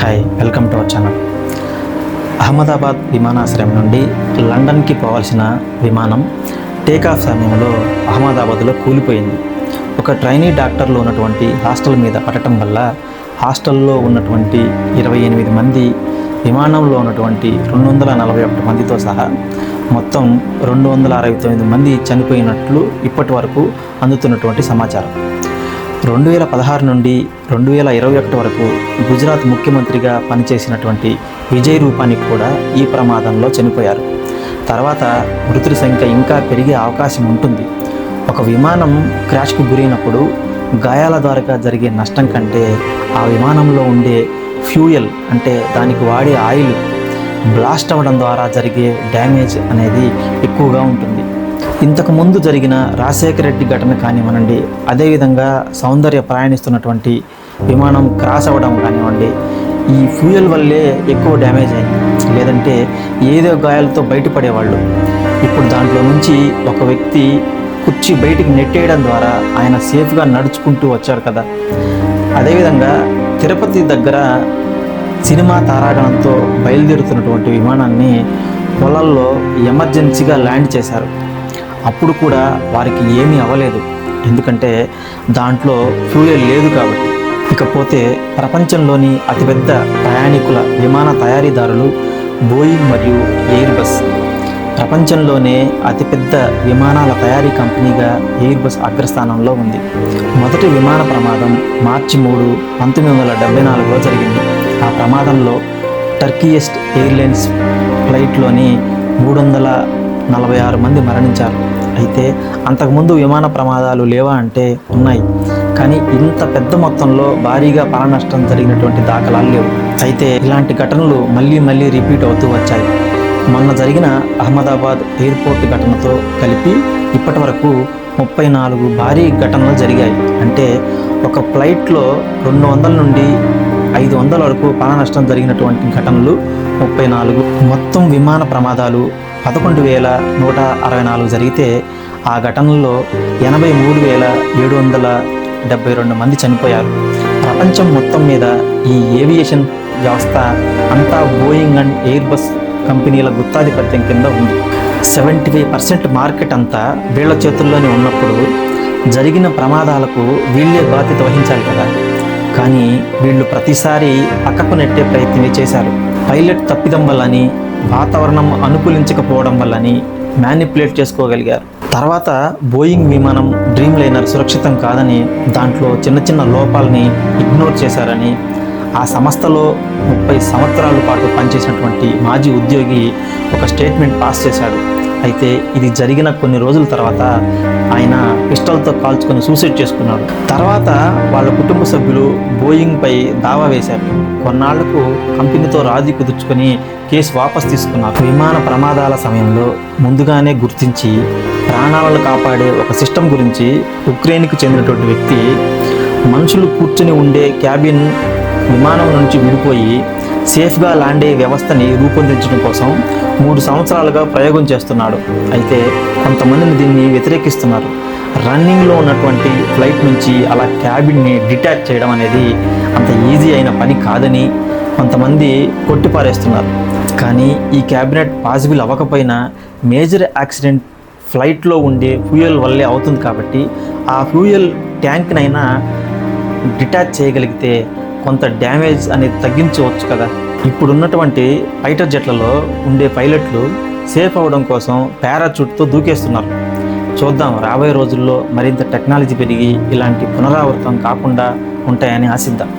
Hi, welcome to our channel. Ahmedabad విమానాశ్రయం నుండి లండన్కి పోవాల్సిన విమానం టేకాఫ్ సమయంలో అహ్మదాబాద్లో కూలిపోయింది. ఒక ట్రైనీ డాక్టర్లో ఉన్నటువంటి హాస్టల్ మీద పడటం వల్ల హాస్టల్లో ఉన్నటువంటి 28 మంది, విమానంలో ఉన్నటువంటి 241 మందితో సహా మొత్తం 269 మంది చనిపోయినట్లు ఇప్పటి వరకు అందుతున్నటువంటి సమాచారం. 2016 నుండి 2021 వరకు గుజరాత్ ముఖ్యమంత్రిగా పనిచేసినటువంటి విజయ్ రూపానీ కూడా ఈ ప్రమాదంలో చనిపోయారు. తర్వాత మృతుల సంఖ్య ఇంకా పెరిగే అవకాశం ఉంటుంది. ఒక విమానం క్రాష్కు గురైనప్పుడు గాయాల ద్వారా జరిగే నష్టం కంటే ఆ విమానంలో ఉండే ఫ్యూయల్, అంటే దానికి వాడే ఆయిల్ బ్లాస్ట్ అవ్వడం ద్వారా జరిగే డ్యామేజ్ అనేది ఎక్కువగా ఉంటుంది. ఇంతకుముందు జరిగిన రాజశేఖర రెడ్డి ఘటన కానివ్వండి, అదేవిధంగా సౌందర్య ప్రయాణిస్తున్నటువంటి విమానం క్రాస్ అవ్వడం కానివ్వండి, ఈ ఫ్యూయల్ వల్లే ఎక్కువ డ్యామేజ్ అయింది. లేదంటే ఏదో గాయాలతో బయటపడేవాళ్ళు. ఇప్పుడు దాంట్లో నుంచి ఒక వ్యక్తి కుర్చీ బయటికి నెట్టేయడం ద్వారా ఆయన సేఫ్గా నడుచుకుంటూ వచ్చారు కదా. అదేవిధంగా తిరుపతి దగ్గర సినిమా తారాగణంతో బయలుదేరుతున్నటువంటి విమానాన్ని పొలాల్లో ఎమర్జెన్సీగా ల్యాండ్ చేశారు. అప్పుడు కూడా వారికి ఏమీ అవ్వలేదు, ఎందుకంటే దాంట్లో ఫ్యూయల్ లేదు కాబట్టి. ఇకపోతే ప్రపంచంలోని అతిపెద్ద ప్రయాణికుల విమాన తయారీదారులు బోయింగ్ మరియు ఎయిర్ బస్. ప్రపంచంలోనే అతిపెద్ద విమానాల తయారీ కంపెనీగా ఎయిర్ బస్ అగ్రస్థానంలో ఉంది. మొదటి విమాన ప్రమాదం మార్చి 3, 1974లో జరిగింది. ఆ ప్రమాదంలో టర్కియస్ట్ ఎయిర్లైన్స్ ఫ్లైట్లోని 346 మంది మరణించారు. అయితే అంతకుముందు విమాన ప్రమాదాలు లేవా అంటే ఉన్నాయి, కానీ ఇంత పెద్ద మొత్తంలో భారీగా ప్రాణ నష్టం జరిగినటువంటి దాఖలాలు లేవు. అయితే ఇలాంటి ఘటనలు మళ్ళీ రిపీట్ అవుతూ వచ్చాయి. మొన్న జరిగిన అహ్మదాబాద్ ఎయిర్పోర్ట్ ఘటనతో కలిపి ఇప్పటి వరకు 34 భారీ ఘటనలు జరిగాయి. అంటే ఒక ఫ్లైట్లో 200 నుండి 500 వరకు ప్రాణ నష్టం జరిగినటువంటి ఘటనలు 34. మొత్తం విమాన ప్రమాదాలు 11,164 జరిగితే ఆ ఘటనల్లో 83,772 మంది చనిపోయారు. ప్రపంచం మొత్తం మీద ఈ ఏవియేషన్ వ్యవస్థ అంతా బోయింగ్ అండ్ ఎయిర్ బస్ కంపెనీల గుత్తాధిపత్యం కింద ఉంది. 75% మార్కెట్ అంతా వీళ్ల చేతుల్లోనే ఉన్నప్పుడు జరిగిన ప్రమాదాలకు వీళ్ళే బాధ్యత వహించాలి కదా. కానీ వీళ్ళు ప్రతిసారి పక్కకు నెట్టే ప్రయత్నం చేశారు. పైలట్ తప్పిదం వల్లని, వాతావరణం అనుకూలించకపోవడం వల్లని మ్యానిపులేట్ చేసుకోగలిగారు. తర్వాత బోయింగ్ విమానం డ్రీమ్ లైనర్ సురక్షితం కాదని, దాంట్లో చిన్న లోపాలని ఇగ్నోర్ చేశారని ఆ సంస్థలో 30 సంవత్సరాల పాటు పనిచేసినటువంటి మాజీ ఉద్యోగి ఒక స్టేట్మెంట్ పాస్ చేశాడు. అయితే ఇది జరిగిన కొన్ని రోజుల తర్వాత ఆయన పిస్టల్తో కాల్చుకొని సూసైడ్ చేసుకున్నాడు. తర్వాత వాళ్ళ కుటుంబ సభ్యులు బోయింగ్పై దావా వేశారు. కొన్నాళ్లకు కంపెనీతో రాజీ కుదుర్చుకొని కేసు వాపస్ తీసుకున్నారు. విమాన ప్రమాదాల సమయంలో ముందుగానే గుర్తించి ప్రాణాలను కాపాడే ఒక సిస్టమ్ గురించి ఉక్రెయిన్కు చెందినటువంటి వ్యక్తి మనుషులు కూర్చుని ఉండే క్యాబిన్ విమానం నుంచి విడిపోయి సేఫ్గా ల్యాండ్ అయ్యే వ్యవస్థని రూపొందించడం కోసం 3 సంవత్సరాలుగా ప్రయోగం చేస్తున్నాడు. అయితే కొంతమందిని దీన్ని వ్యతిరేకిస్తున్నారు. రన్నింగ్లో ఉన్నటువంటి ఫ్లైట్ నుంచి అలా క్యాబిన్ని డిటాచ్ చేయడం అనేది అంత ఈజీ అయిన పని కాదని కొంతమంది కొట్టిపారేస్తున్నారు. కానీ ఈ క్యాబినెట్ పాసిబుల్ అవ్వకపోయినా మేజర్ యాక్సిడెంట్ ఫ్లైట్లో ఉండే ఫ్యూయల్ వల్లే అవుతుంది కాబట్టి ఆ ఫ్యూయల్ ట్యాంక్నైనా డిటాచ్ చేయగలిగితే కొంత డ్యామేజ్ అనేది తగ్గించవచ్చు కదా. ఇప్పుడున్నటువంటి ఫైటర్ జెట్లలో ఉండే పైలట్లు సేఫ్ అవ్వడం కోసం పారాచూట్తో దూకేస్తున్నారు. చూద్దాం, రాబోయే రోజుల్లో మరింత టెక్నాలజీ పెరిగి ఇలాంటి పునరావృతం కాకుండా ఉంటాయని ఆశిద్దాం.